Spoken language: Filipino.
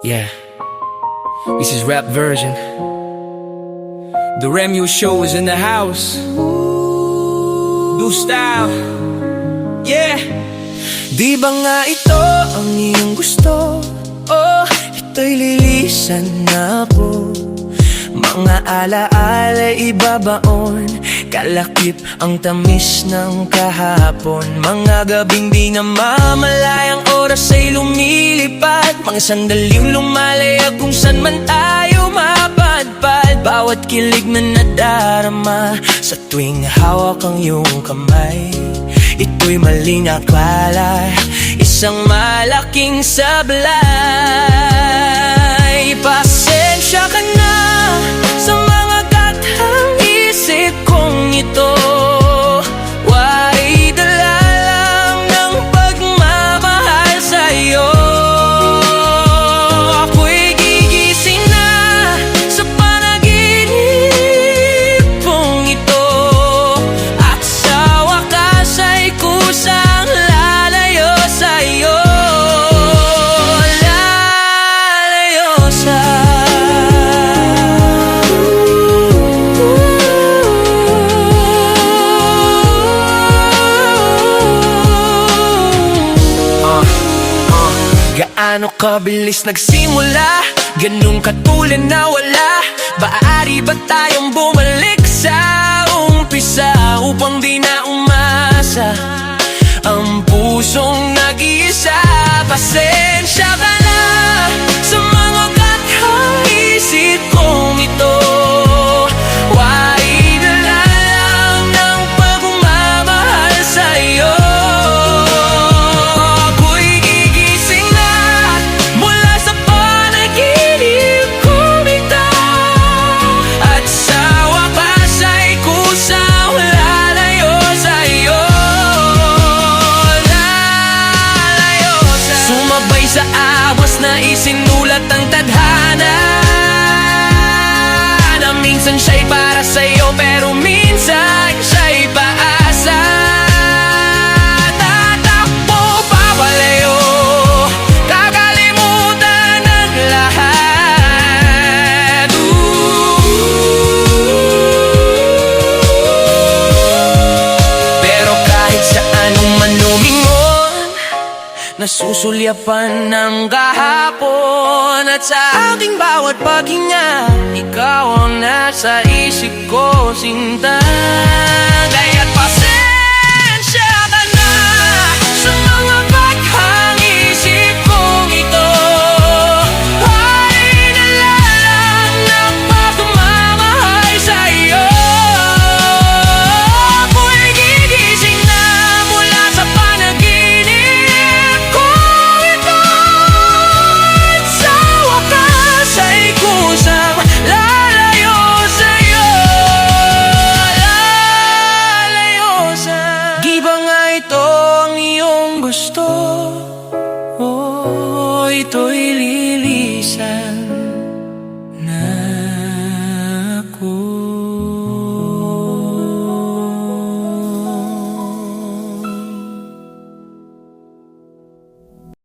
Yeah, this is rap version. The Remu Show is in the house. Do style. Yeah. Di ba nga ito ang iyong gusto? Oh, ito'y lilisan na po. Mga alaala ibabaon, kalakip ang tamis ng kahapon. Mga gabing di namamalayang oras ay lumilipad. Mga sandaling lumalaya kung saan man tayo mapadpad. Bawat kilig na nadarama sa tuwing hawak ang iyong kamay, ito'y maling akala, isang malaking sablay. Pasensya ka na sa mga gatang isip kong ito. Wa'y dala lang ng pagmamahal sa'yo. Ako'y gigising na sa panaginip kong ito, at sa wakas ay kusang lalayo sa'yo. Lalayo sa Gaano kabilis nagsimula, ganun katulad na wala. Maaari ba tayong bumalik sa umpisa upang di na umasa ang pusong nag-iisa? Pasensya ka na sa mga gatang isip kong ito. Wa'y dala lang ng pagmamahal sa'yo. Sa awas na isinulat ang tadhana, na minsan siya'y para sa'yo pero minsan siya'y paasa. Tatakbo papalayo, kakalimutan ang lahat. Pero kahit saan man lumingon, nasusulyapan ng kahapon. At sa aking bawat paghinga, ikaw ang nasa isip ko, sinta. Kaya't